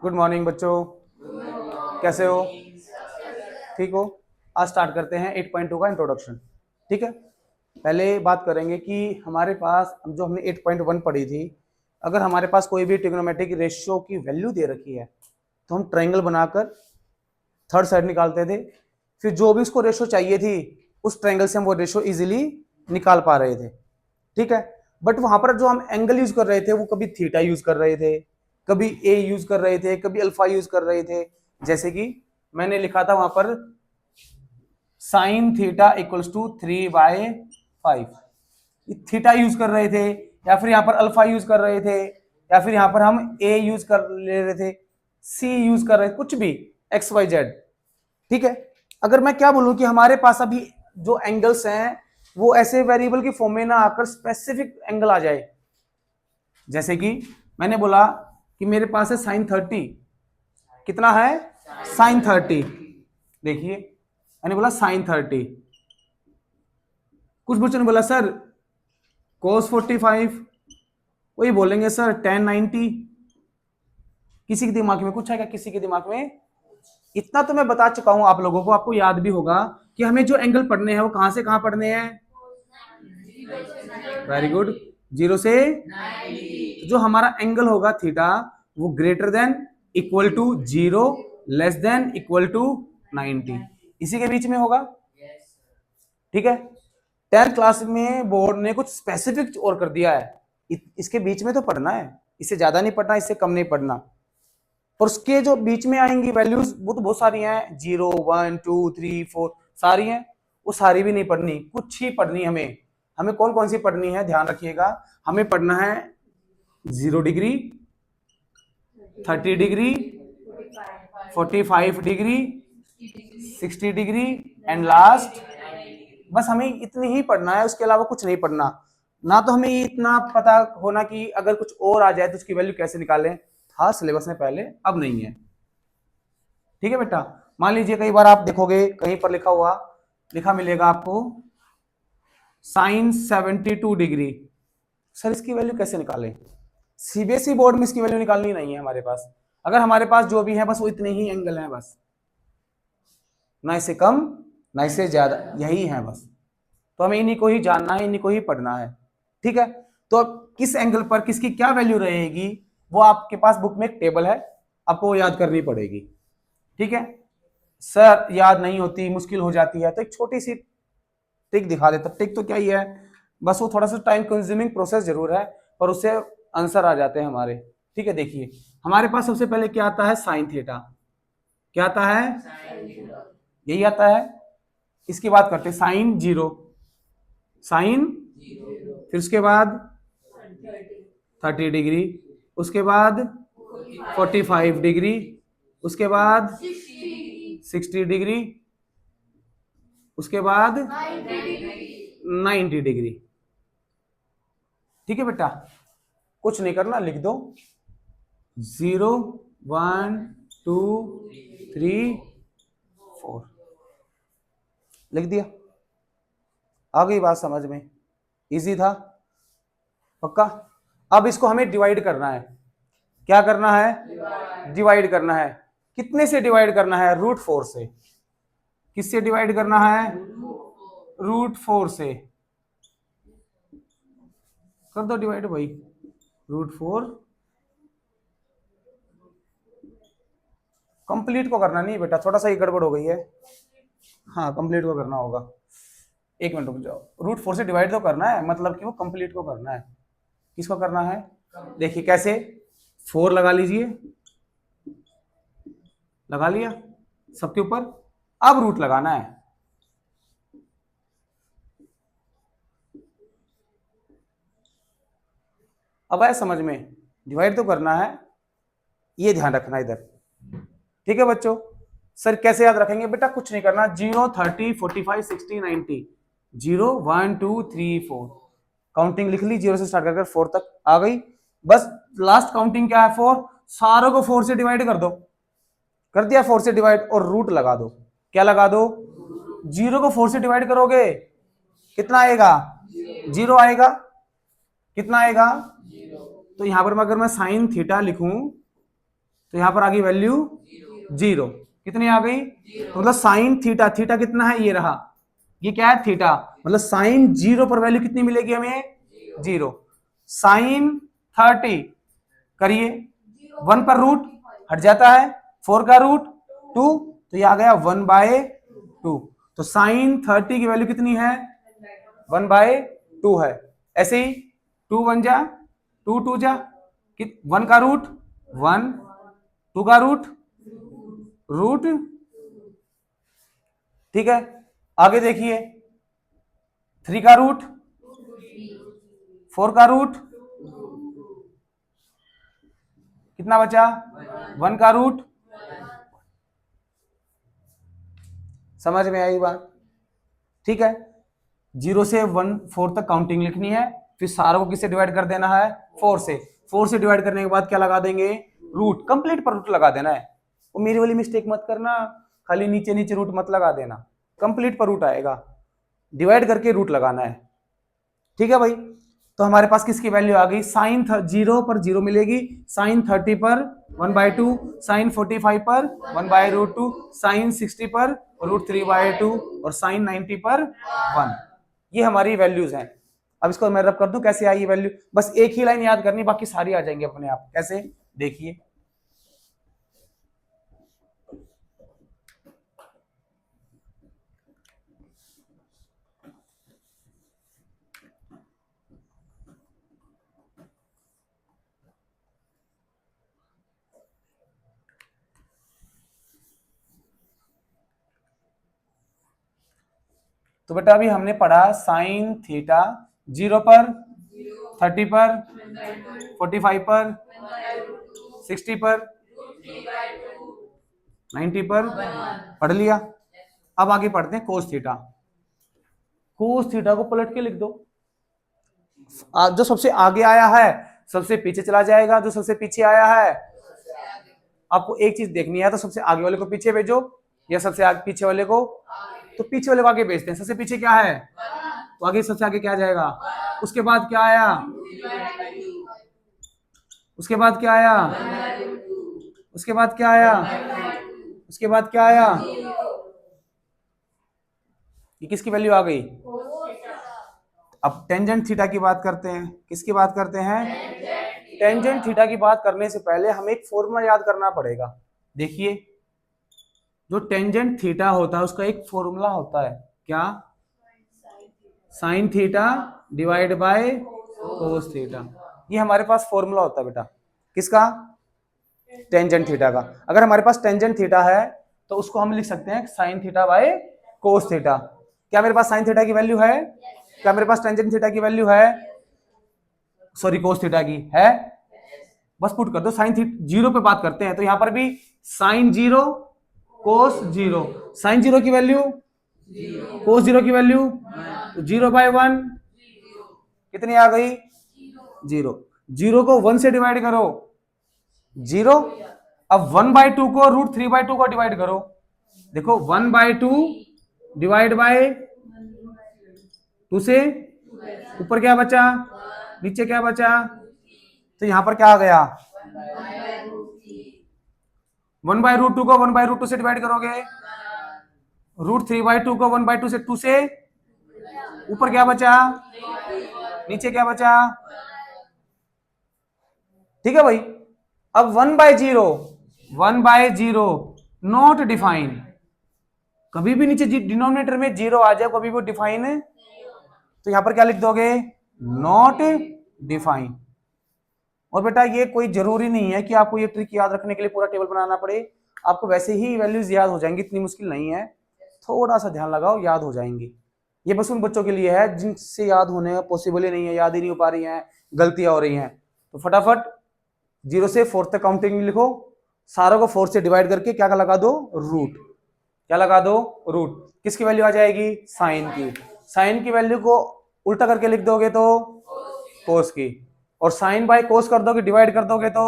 Good morning बच्चों, कैसे हो? ठीक हो? आज स्टार्ट करते हैं 8.2 का इंट्रोडक्शन। ठीक है, पहले बात करेंगे कि हमारे पास जो हमने 8.1 पढ़ी थी, अगर हमारे पास कोई भी ट्रिग्नोमेट्रिक रेशियो की वैल्यू दे रखी है तो हम ट्रायंगल बनाकर थर्ड साइड निकालते थे। फिर जो भी उसको रेशियो चाहिए थी उस ट्रायंगल से हम वो रेशियो इजीली निकाल पा रहे थे। ठीक है, बट वहां पर जो हम एंगल यूज कर रहे थे वो कभी थीटा यूज कर रहे थे, कभी ए यूज कर रहे थे, कभी अल्फा यूज कर रहे थे। जैसे कि मैंने लिखा था वहां पर sine theta equals to 3/5, theta use कर रहे थे, या फिर यहां पर अल्फा यूज कर रहे थे, या फिर यहां पर हम ए यूज कर ले रहे थे, सी यूज कर रहे थे, कुछ भी एक्स वाई जेड। ठीक है, अगर मैं क्या बोलूं कि हमारे पास अभी जो एंगल्स हैं वो ऐसे वेरिएबल की फॉर्म में ना आकर स्पेसिफिक एंगल आ जाए। जैसे कि मैंने बोला कि मेरे पास है साइन 30, कितना है साइन 30। देखिए मैंने बोला साइन 30, कुछ बच्चों ने बोला सर कोस 45, वही बोलेंगे सर tan 90। किसी के दिमाग में कुछ है क्या? किसी के दिमाग में? इतना तो मैं बता चुका हूं आप लोगों को, आपको याद भी होगा कि हमें जो एंगल पढ़ने हैं वो कहां से कहां पढ़ने हैं। वेरी गुड, 0 से 90। जो हमारा एंगल होगा थीटा वो greater than equal to 0 less than equal to 90, इसी के बीच में होगा। ठीक है, 10th क्लास में बोर्ड ने कुछ स्पेसिफिक और कर दिया है, इसके बीच में तो पढ़ना है, इससे ज्यादा नहीं पढ़ना, इससे कम नहीं पढ़ना। और उसके जो बीच में आएंगी वैल्यूज वो तो बहुत सारी हैं, 0 1 2 3 4 सारी हैं, वो सारी भी नहीं पढ़नी, कुछ ही पढ़नी हमें। हमें कौन कौन सी पढ़नी है ध्यान रखिएगा। हमें पढ़ना है 0 degree, 30 degree, 45 degree, 60 degree and last. बस हमें इतनी ही पढ़ना है, उसके अलावा कुछ नहीं पढ़ना। ना तो हमें इतना पता होना कि अगर कुछ और आ जाए तो उसकी वैल्यू कैसे निकालें, था सिलेबस में पहले, अब नहीं है। ठीक है बेटा, मान लीजिए कई बार आप देखोगे कहीं पर लिखा मिलेगा आपको साइन 72 डिग्री, सर इसकी वैल्यू कैसे निकालें? सीबीएसई बोर्ड में इसकी वैल्यू निकालनी नहीं है हमारे पास। अगर हमारे पास जो भी है बस वो इतने ही एंगल हैं, बस ना इससे कम ना इससे ज्यादा, यही है बस। तो हमें इन्हीं को ही जानना है, इन्हीं को ही पढ़ना है। ठीक है, तो किस एंगल पर किसकी क्या वैल्यू रहेगी वो आपके पास बुक में एक टेबल है, आपको वो याद करनी पड़ेगी। ठीक है, सर याद नहीं होती, मुश्किल हो जाती है, तो एक छोटी सी टिक दिखा देता। टिक तो क्या ही है, बस वो थोड़ा सा टाइम कंज्यूमिंग प्रोसेस जरूर है, पर उससे आंसर आ जाते हैं हमारे। ठीक है, देखिए हमारे पास सबसे पहले क्या आता है, साइन थीटा। क्या आता है? यही आता है। इसकी बात करते हैं, साइन 0, साइन, फिर उसके बाद 30 डिग्री, उसके बाद 45 डिग्री, उसके बाद 60 डिग्री, उसके बाद 90 डिग्री। ठीक है बेटा, कुछ नहीं करना, लिख दो 0 1 2 3 4, लिख दिया। आ गई बात समझ में? इजी था पक्का? अब इसको हमें डिवाइड करना है। क्या करना है? डिवाइड करना है। कितने से डिवाइड करना है? √4 से। किससे डिवाइड करना है? √4 से। कर दो डिवाइड भाई, √4। कंप्लीट को करना नहीं बेटा, थोड़ा सा ही गड़बड़ हो गई है। हाँ कंप्लीट को करना होगा, एक मिनट रुक जाओ। √4 से डिवाइड तो करना है, मतलब कि वो कंप्लीट को करना है। किसको करना है? देखिए कैसे, 4 लगा लीजिए, लगा लिया सबके ऊपर। अब रूट लगाना है। अब आया समझ में? डिवाइड तो करना है, ये ध्यान रखना इधर। ठीक है बच्चों, सर कैसे याद रखेंगे बेटा? कुछ नहीं करना, 0 30 45 60 90, 0 1 2 3 4, काउंटिंग लिख ली, 0 से स्टार्ट करके 4 तक आ गई। बस लास्ट काउंटिंग क्या है? 4। सारों को 4 से डिवाइड कर दो। कर दिया 4 से डिवाइड, और रूट लगा दो। क्या लगा दो? 0 को 4 से डिवाइड करोगे कितना आएगा? 0 आएगा। कितना आएगा? तो यहां पर अगर मैं साइन थीटा लिखूं तो यहाँ पर आ गई वैल्यू 0। कितनी आ गई? तो मतलब साइन थीटा, थीटा कितना है? ये रहा, ये क्या है? थीटा। मतलब साइन 0 पर वैल्यू कितनी मिलेगी हमें? 0। साइन 30 करिए, 1 पर रूट हट जाता है, 4 का रूट 2, तो ये आ गया 1/2। तो साइन 30 की वैल्यू कितनी है? 1/2 है। ऐसे ही 2 1 जा 2 2 जा, 1 का रूट 1, 2 का रूट रूट, ठीक है। आगे देखिए, 3 का रूट, 4 का रूट, कितना बचा? 1 का रूट। समझ में आई बात? ठीक है। 0 से 1 4 तक काउंटिंग लिखनी है, फिर सारों को किससे डिवाइड कर देना है? 4 से। 4 से डिवाइड करने के बाद क्या लगा देंगे? रूट। कंप्लीट पर रूट लगा देना है। वो मेरी वाली मिस्टेक मत करना, खाली नीचे नीचे रूट मत लगा देना, कंप्लीट पर रूट आएगा, डिवाइड करके रूट लगाना है। ठीक है भाई। तो हमारे पास किसकी वैल्यू आ गई? साइन 0 पर 0 मिलेगी, साइन 30 पर 1/2, साइन 45 पर 1/√2, साइन 60 पर √3/2 और साइन 90 पर 1। ये हमारी वैल्यूज हैं। अब इसको मैं रब कर दूं, कैसे आई ये वैल्यू? बस एक ही लाइन याद करनी, बाकी सारी आ जाएंगे अपने आप। कैसे? देखिए, तो बेटा अभी हमने पढ़ा साइन थीटा 0 पर, 30 पर, 45 पर, 60 पर, 90 पर, पढ़ लिया। अब आगे पढ़ते हैं कोस थीटा। कोस थीटा को पलट के लिख दो। जो सबसे आगे आया है सबसे पीछे चला जाएगा, जो सबसे पीछे आया है, आपको एक चीज देखनी है, तो सबसे आगे वाले को पीछे भेजो या सबसे आगे पीछे वाले को, तो पीछे वाले को आगे भेजते हैं। सबसे पीछे क्या है? तो आगे सबसे आगे क्या जाएगा? उसके बाद क्या आया? उसके बाद क्या आया? उसके बाद क्या आया? उसके बाद क्या आया? ये किसकी वैल्यू आ गई? अब टेंजेंट थीटा की बात करते हैं। किसकी बात करते हैं? टेंजेंट थीटा की बात करने से पहले हमें एक फॉर्मूला याद करना पड़ेगा। देखिए, जो टेंजेंट थीटा होता है उसका एक फॉर्मूला होता है, क्या? Sine theta divide by cos theta. ये हमारे पास फॉर्मूला होता है बेटा। किसका? टेंजेंट थीटा का। अगर हमारे पास टेंजेंट थीटा है तो उसको हम लिख सकते हैं sine theta by cos theta. क्या मेरे पास साइन थीटा की वैल्यू है? क्या मेरे पास टेंजेंट थीटा की वैल्यू है? सॉरी, कोस थीटा की है। बस पुट कर दो। साइन थीटा 0 पे बात करते हैं, तो यहां पर भी साइन 0 कोस 0। साइन 0 की वैल्यू, कोस 0 की वैल्यू, 0/1 कितनी आ गई? 0। 0 को 1 से डिवाइड करो, 0। अब 1/2 को √3/2 को डिवाइड करो। देखो 1/2 डिवाइड बाय 2 से ऊपर क्या बचा, नीचे क्या बचा, तो यहां पर क्या आ गया? 1/√2 को 1/√2 से डिवाइड करोगे, √3/2 को 1/2 से 2 से ऊपर क्या बचा, नीचे क्या बचा। ठीक है भाई। अब 1/0, 1/0 नॉट डिफाइन। कभी भी नीचे डिनोमिनेटर में 0 आ जाए, कभी भी डिफाइन है, तो यहां पर क्या लिख दोगे? Not define. और बेटा ये कोई जरूरी नहीं है कि आपको ये ट्रिक याद रखने के लिए पूरा टेबल बनाना पड़े, आपको वैसे ही वैल्यूज याद हो जाएंगी, इतनी मुश्किल नहीं है। थोड़ा सा ध्यान लगाओ, याद हो जाएंगी। ये बस उन बच्चों के लिए है जिनसे याद होने पॉसिबल ही नहीं है, याद ही नहीं हो पा रही है, गलतियां हो रही हैं। तो फटाफट 0 से 4 तक काउंटिंग लिखो, सारों को 4 से डिवाइड करके क्या लगा दो? रूट। क्या लगा दो? रूट। किसकी वैल्यू आ जाएगी? साइन की। साइन की वैल्यू को उल्टा करके लिख दोगे तो कोस की, और साइन बाय कोस कर दोगे, डिवाइड कर दोगे तो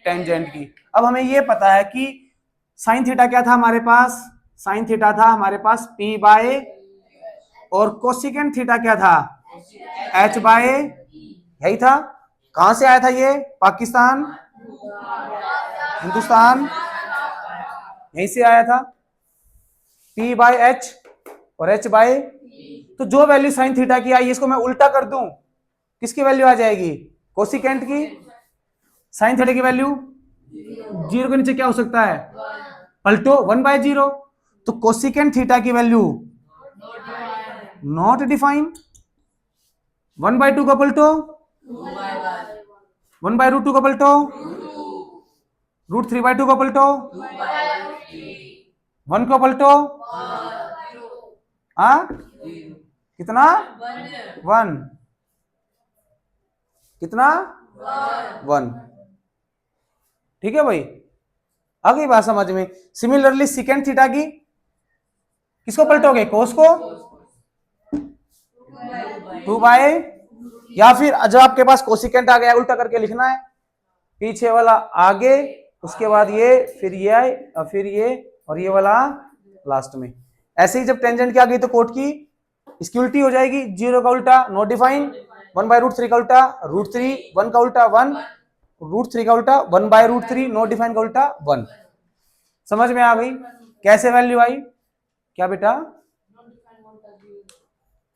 टेंजेंट की। अब हमें ये पता है कि साइन थीटा क्या था हमारे पास? साइन थीटा था हमारे पास P बाय, और कोसिकेंट थीटा क्या था? H बाय, यही था। कहां से आया था ये? पाकिस्तान। हिंदुस्तान यहीं से आया था, P बाय एच और H बाय, तो जो वैल्यू साइन थीटा की आई इसको मैं उल्टा कर दूं, किसकी वैल्यू आ जाएगी, कोसिकेंट की। साइन थीटा की वैल्यू 0 के नीचे क्या हो सकता है, पलटो 1/0, तो कोसिकेंट थीटा की वैल्यू नॉट डिफाइन। 1/2 का पलटो 1/√2 का पलटो, √3/2 का पलटो 1 का पलटो, हाँ कितना 1, कितना 1। ठीक है भाई, आ गई बात समझ में। सिमिलरली सिकेंड थीटा की किसको पलटोगे, कोस को, 2 बाय, या फिर जब आपके पास कोसिकेंट आ गया उल्टा करके लिखना है, पीछे वाला आगे, उसके बाद ये, फिर ये आए और फिर ये, और ये वाला लास्ट में। ऐसे ही जब टेंजेंट की आ गई तो कोट की इसकी उल्टी हो जाएगी, 0 का उल्टा नॉट डिफाइन, 1/√3 का उल्टा √3, 1 का उल्टा 1, √3 का उल्टा 1/√3, नॉट डिफाइन का उल्टा 1। समझ में आ गई कैसे वैल्यू आई, क्या बेटा,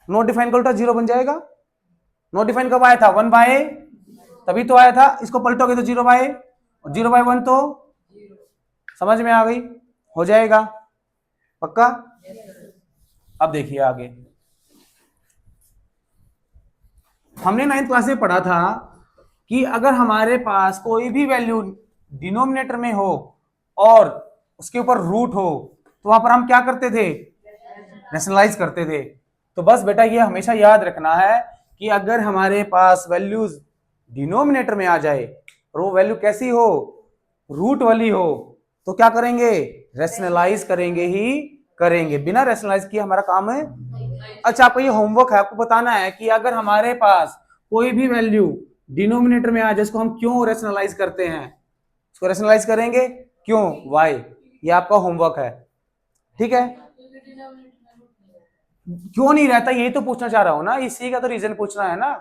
नॉट डिफाइन का उल्टा 0 बन जाएगा। नॉट डिफाइन कब आया था, 1/, तभी तो आया था, इसको पलटोगे तो 0/, और 0/1 तो समझ में आ गई, हो जाएगा पक्का। अब देखिए आगे, हमने 9th क्लास में पढ़ा था कि अगर हमारे पास कोई भी वैल्यू डिनोमिनेटर में हो और उसके ऊपर रूट हो तो वहां पर हम क्या करते थे, रैशनलाइज करते थे। तो बस बेटा ये हमेशा याद रखना है कि अगर हमारे पास वैल्यूज डिनोमिनेटर में आ जाए और वो वैल्यू कैसी हो, रूट वाली हो, तो क्या करेंगे, रैशनलाइज करेंगे ही करेंगे, बिना रैशनलाइज किए हमारा काम है। अच्छा आपको ये होमवर्क है, आपको बताना है कि अगर हमारे पास कोई भी वैल्यू डिनोमिनेटर में आ जाए उसको हम क्यों रैशनलाइज करते हैं, उसको रैशनलाइज करेंगे क्यों, वाई, ये आपका होमवर्क है। ठीक है, क्यों नहीं रहता यही तो पूछना चाह रहा हूं ना, इसी का तो रीजन पूछना है ना।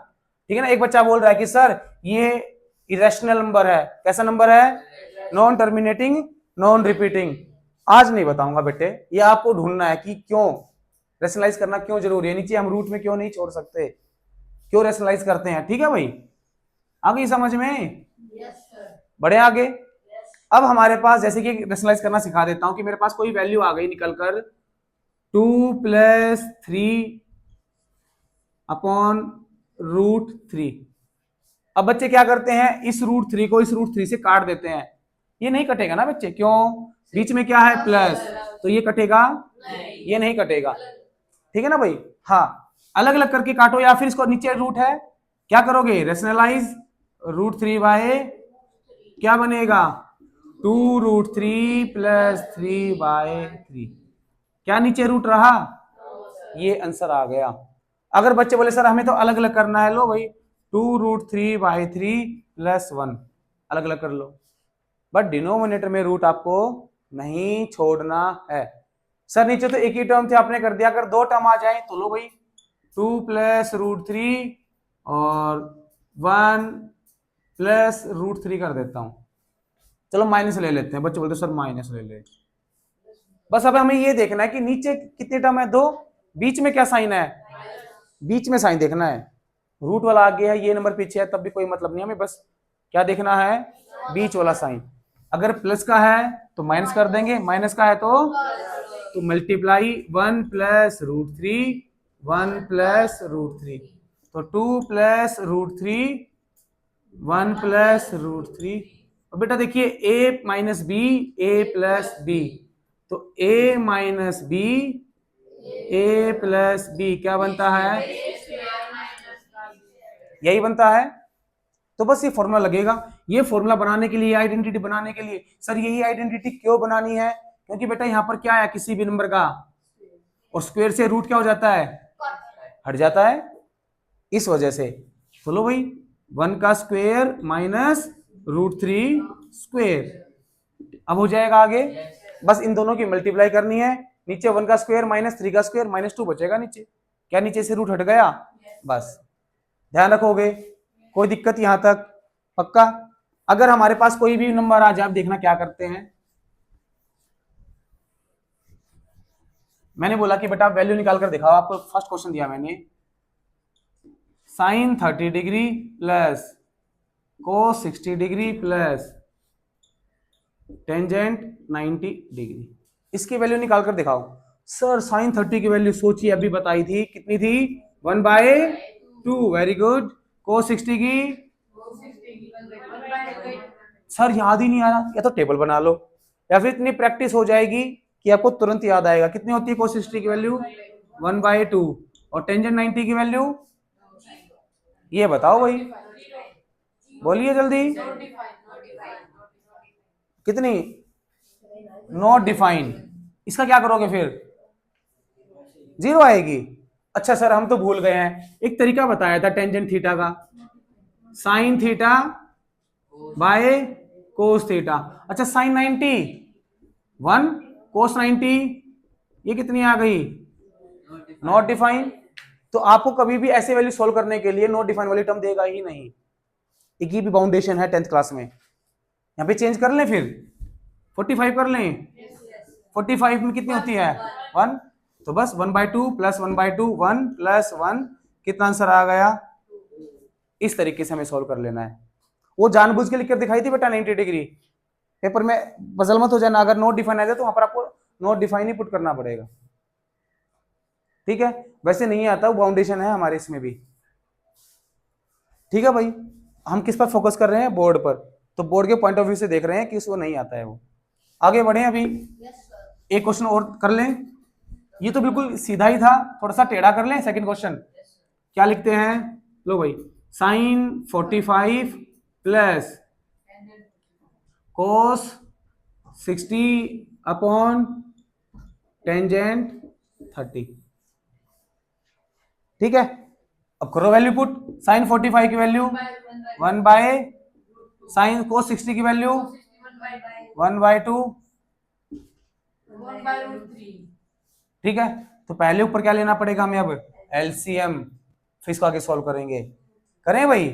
ठीक है ना, एक बच्चा बोल रहा है कि सर ये इरेशनल नंबर है, कैसा नंबर है, नॉन टर्मिनेटिंग नॉन रिपीटिंग। आज नहीं बताऊंगा बेटे, ये आपको ढूंढना है कि क्यों रैशनलाइज करना क्यों जरूरी है, नीचे हम रूट में क्यों नहीं छोड़ सकते, क्यों रैशनलाइज करते हैं। ठीक है भाई, आ गई समझ में, बढ़े आगे। अब हमारे पास जैसे कि रैशनलाइज करना सिखा देता हूं कि मेरे पास कोई वैल्यू आ गई निकलकर 2 + 3 अपॉन √3। अब बच्चे क्या करते हैं, इस √3 को इस √3 से काट देते हैं, ये नहीं कटेगा ना बच्चे, क्यों, बीच में क्या है प्लस, तो ये कटेगा, ये नहीं कटेगा। ठीक है ना भाई, हाँ अलग अलग करके काटो, या फिर इसको नीचे रूट है क्या करोगे, रैशनलाइज, √3/, क्या बनेगा 2√3 + 3/3, क्या नीचे रूट रहा, ये आंसर आ गया। अगर बच्चे बोले सर हमें तो अलग अलग करना है, लो भाई 2√3/3 + 1 अलग अलग कर लो, बट डिनोमिनेटर में रूट आपको नहीं छोड़ना है। सर नीचे तो एक ही टर्म थे आपने कर दिया, अगर 2 टर्म आ जाए तो लो भाई 2 + √3 और 1 + √3 कर देता हूं। चलो माइनस ले लेते हैं, बच्चे बोलते सर माइनस ले ले। बस अब हमें ये देखना है कि नीचे कितने टर्म है, 2, बीच में क्या साइन है, बीच में साइन देखना है। रूट वाला आगे है, ये नंबर पीछे है, तब भी कोई मतलब नहीं, हमें बस क्या देखना है, बीच वाला साइन। अगर प्लस का है तो माइनस कर देंगे, माइनस का है तो मल्टीप्लाई 1 + √3, 1 + √3, तो 2 + √3, 1 + √3। और बेटा देखिए a - b, a + b, तो a - b, a + b क्या बनता है, यही बनता है। तो बस ये फॉर्मूला लगेगा, ये फॉर्मूला बनाने के लिए, आइडेंटिटी बनाने के लिए, सर यही आइडेंटिटी क्यों बनानी है, क्योंकि बेटा यहां पर क्या है, किसी भी नंबर का और स्क्वायर से रूट क्या हो जाता है, हट जाता है, इस वजह से। तो लो भाई 1 का स्क्वायर माइनस √3 स्क्वायर, अब हो जाएगा आगे, बस इन दोनों की मल्टीप्लाई करनी है, नीचे 1 का स्क्वायर माइनस 3 का स्क्वायर -2 बचेगा नीचे, क्या नीचे से रूट हट गया, बस ध्यान रखोगे, कोई दिक्कत यहां तक, पक्का। अगर हमारे पास कोई भी नंबर आ जाए, आप देखना क्या करते हैं। मैंने बोला कि बेटा वैल्यू निकाल कर दिखाओ, आपको फर्स्ट क्वेश्चन दिया मैंने, sine 30 degree plus cos 60 degree plus tangent 90 degree, इसकी वैल्यू निकाल कर दिखाओ। सर साइन 30 की वैल्यू सोचिए, अभी बताई थी, कितनी थी, 1/2। Very good. कोस 60 की, सर याद ही नहीं आ रहा, या तो टेबल बना लो या फिर इतनी प्रैक्टिस हो जाएगी कि आपको तुरंत याद आएगा। कितनी होती है कोस 60 की वैल्यू, 1/2, और टेंजेंट 90 की वैल्यू, ये बताओ भाई, बोलिए जल्दी, कितनी, नॉट डिफाइन। इसका क्या करोगे फिर, 0 आएगी। अच्छा सर हम तो भूल गए हैं, एक तरीका बताया था टेंजेंट थीटा का, sine theta by cos theta. अच्छा साइन 90 1, कोस 90 ये कितनी आ गई, नॉट डिफाइन। तो आपको कभी भी ऐसे वैल्यू सोल्व करने के लिए नॉट डिफाइन वाली टर्म देगा ही नहीं। एक ही भी बाउंडेशन है 10th क्लास में। यहाँ पे चेंज कर लें, फिर 45 कर लें, 45 में कितनी होती है 1, तो बस 1/2 प्लस 1/2 1 प्लस 1, कितना आंसर आ गया। इस तरीके से हमें सोल्व कर लेना है। वो जानबूझ के लिखकर दिखाई थी बेटा 90 डिग्री, पेपर में पजल मत हो जाना, अगर नॉट डिफाइन आ जाए तो वहां पर आपको नॉट डिफाइन ही पुट करना पड़ेगा, ठीक है। वैसे नहीं आता, वो बाउंडेशन है हमारे इसमें भी, ठीक है भाई। हम किस पर फोकस कर रहे हैं, बोर्ड पर, तो बोर्ड के पॉइंट ऑफ व्यू से देख रहे हैं कि उसको नहीं आता है वो। आगे बढ़े, अभी एक क्वेश्चन और कर लें, ये तो बिल्कुल सीधा ही था, थोड़ा सा टेढ़ा कर लें। सेकंड क्वेश्चन क्या लिखते हैं, लो भाई, sine 45 plus cos 60 upon tangent 30, ठीक है। अब करो वैल्यू पुट, साइन 45 की वैल्यू 1 साइन कोस 60 की वैल्यू 1/2, ठीक है। तो पहले ऊपर क्या लेना पड़ेगा हमें, अब एलसीएम, फिर इसको आगे सॉल्व करेंगे। करें भाई,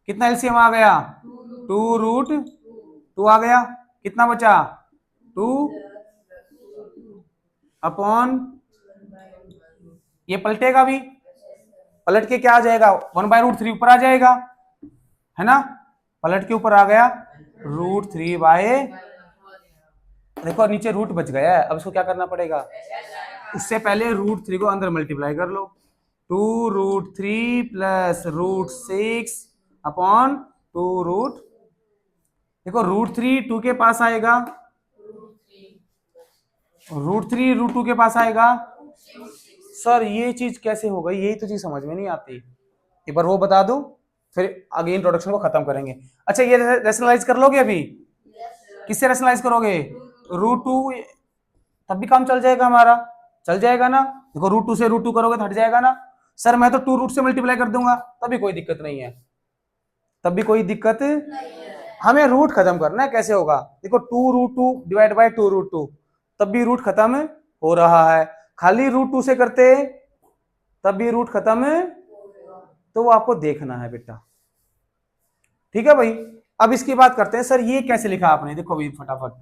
कितना एलसीएम आ गया, 2√2 आ गया, कितना बचा 2 अपॉन, ये पलटेगा भी, पलट के क्या आ जाएगा 1/√3 ऊपर आ जाएगा, है ना, पलट के ऊपर आ गया √3 देखो नीचे रूट बच गया है। अब इसको क्या करना पड़ेगा, उससे पहले √3 को अंदर मल्टीप्लाई कर लो, 2√3 प्लस √6 अपॉन 2 देखो √3 2 के पास आएगा, √3 √2 के पास आएगा। सर ये चीज कैसे हो गई, यही तो चीज समझ में नहीं आती, एक बार वो बता दो, फिर आगे इंट्रोडक्शन को खत्म करेंगे। अच्छा ये रैशनलाइज कर लोगे अभी, किससे रैशनलाइज करोगे, √2, तब भी काम चल जाएगा हमारा, चल जाएगा ना। देखो √2 से √2 करोगे तो हट जाएगा ना। सर मैं तो 2 रूट से मल्टीप्लाई कर दूंगा, तभी कोई दिक्कत नहीं है, तब भी कोई दिक्कत, हमें रूट खत्म करना है, कैसे होगा, देखो 2√2 डिवाइड बाय 2√2, तब भी रूट खत्म हो रहा है। खाली √2 से करते तब भी रूट खत्म, तो वो आपको देखना है बेटा, ठीक है भाई। अब इसकी बात करते हैं, सर ये कैसे लिखा आपने, देखो अभी फटाफट,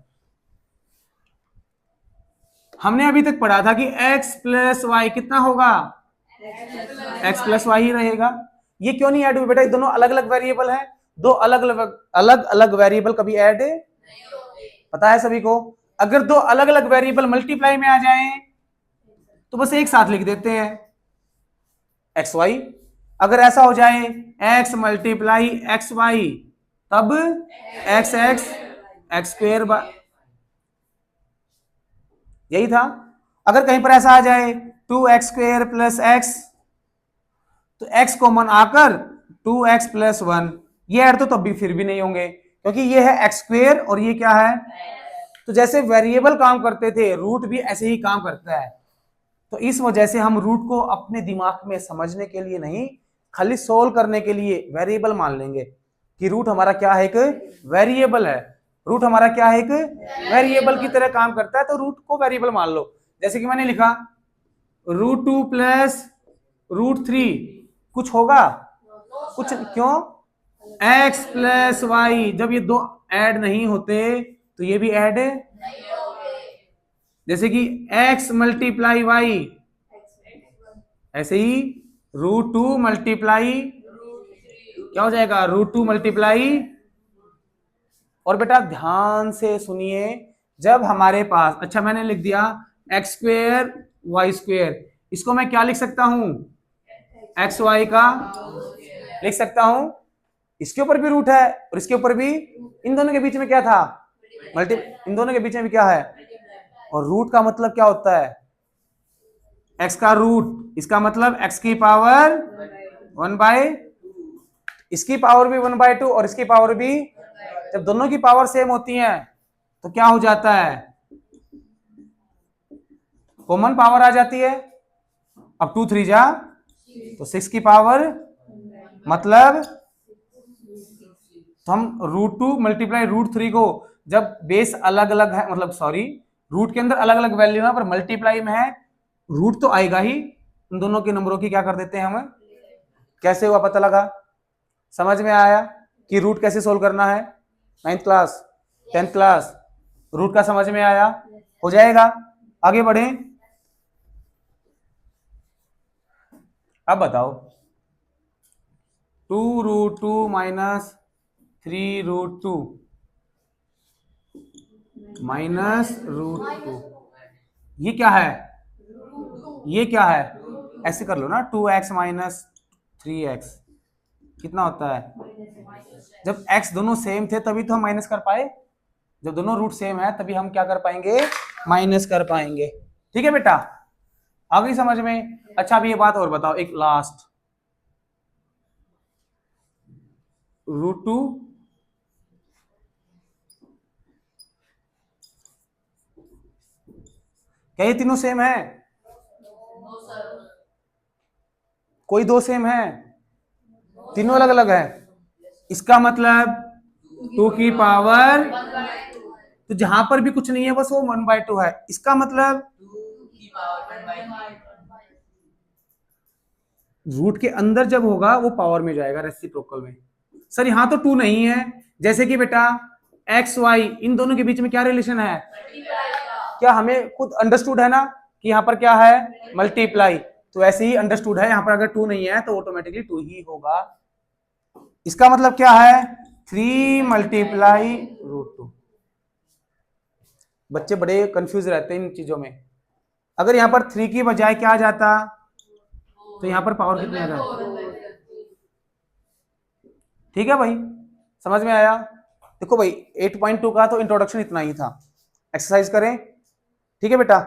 हमने अभी तक पढ़ा था कि x प्लस वाई कितना होगा, x प्लस वाई ही रहेगा। ये क्यों नहीं ऐड हुई बेटा, ये दोनों अलग अलग वेरिएबल है, दो अलग अलग वेरिएबल कभी ऐड पता है सभी को। अगर दो अलग अलग वेरिएबल मल्टीप्लाई में आ जाएं तो बस एक साथ लिख देते हैं एक्स वाई। अगर ऐसा हो जाए x मल्टीप्लाई एक्स वाई, तब एक्स एक्स एक्स स्क्वेयर, यही था। अगर कहीं पर ऐसा आ जाए 2x² प्लस एक्स, तो x कॉमन आकर 2x प्लस 1, ये ऐड तो तब भी फिर भी नहीं होंगे, क्योंकि ये है x² और ये क्या है, तो जैसे वेरिएबल काम करते थे रूट भी ऐसे ही काम करता है। तो इस वजह से हम रूट को अपने दिमाग में समझने के लिए नहीं, खाली सोल्व करने के लिए वेरिएबल मान लेंगे कि रूट हमारा क्या है, एक वेरिएबल है, रूट हमारा क्या है, एक वेरिएबल की तरह काम करता है, तो रूट को वेरिएबल मान लो। जैसे कि मैंने लिखा √2 प्लस √3, कुछ होगा, कुछ क्यों, एक्स प्लस वाई, जब ये दो ऐड नहीं होते तो ये भी ऐड है, जैसे कि x मल्टीप्लाई वाई, ऐसे ही √2 मल्टीप्लाई क्या हो जाएगा, √2 मल्टीप्लाई। और बेटा ध्यान से सुनिए, जब हमारे पास, अच्छा मैंने लिख दिया x² y², इसको मैं क्या लिख सकता हूं, एक्स वाई का लिख सकता हूं, इसके ऊपर भी रूट है और इसके ऊपर भी, इन दोनों के बीच में क्या था, मल्टी, इन दोनों के बीच में भी क्या है, और रूट का मतलब क्या होता है, x का रूट, इसका मतलब x की पावर 1/, इसकी पावर भी 1/2 और इसकी पावर भी, जब दोनों की पावर सेम होती है तो क्या हो जाता है, कॉमन पावर आ जाती है। अब 2 3 जा तो 6 की पावर, मतलब तो हम √2 मल्टीप्लाई √3 को, जब बेस अलग अलग है, मतलब सॉरी रूट के अंदर अलग अलग वैल्यू है पर मल्टीप्लाई में है, रूट तो आएगा ही, उन दोनों के नंबरों की क्या कर देते हैं हम, कैसे हुआ पता लगा, समझ में आया कि रूट कैसे सोल्व करना है, 9th class 10th class, root का समझ में आया, हो जाएगा। आगे बढ़े, अब बताओ 2√2 माइनस 3√2 माइनस √2, ये क्या है, ये क्या है, ऐसे कर लो ना, 2x माइनस 3x कितना होता है, जब x दोनों सेम थे तभी तो हम माइनस कर पाए, जब दोनों रूट सेम है तभी हम क्या कर पाएंगे, माइनस कर पाएंगे। ठीक है बेटा, आ गई समझ में। अच्छा अभी ये बात और बताओ, एक लास्ट, √2 क्या ये तीनों सेम है, कोई दो सेम है, तीनों अलग अलग है, इसका मतलब 2 की पावर, तो जहां पर भी कुछ नहीं है बस वो 1/2 है, इसका मतलब रूट के अंदर जब होगा वो पावर में जाएगा रेसिप्रोकल में। सर यहाँ तो 2 नहीं है, जैसे कि बेटा एक्स वाई, इन दोनों के बीच में क्या रिलेशन है, क्या हमें खुद अंडरस्टूड है ना कि यहाँ पर क्या है, मल्टीप्लाई, तो ऐसे ही अंडरस्टूड है, यहाँ पर अगर 2 नहीं है तो ऑटोमेटिकली 2 ही होगा। इसका मतलब क्या है, 3 मल्टीप्लाई √2। बच्चे बड़े कंफ्यूज रहते हैं इन चीजों में, अगर यहाँ पर 3 की बजाय क्या आ जाता तो यहाँ पर पावर कितनी आ जाती, ठीक है भाई, समझ में आया। देखो भाई 8.2 का तो इंट्रोडक्शन इतना ही था, एक्सरसाइज करें, ठीक है बेटा।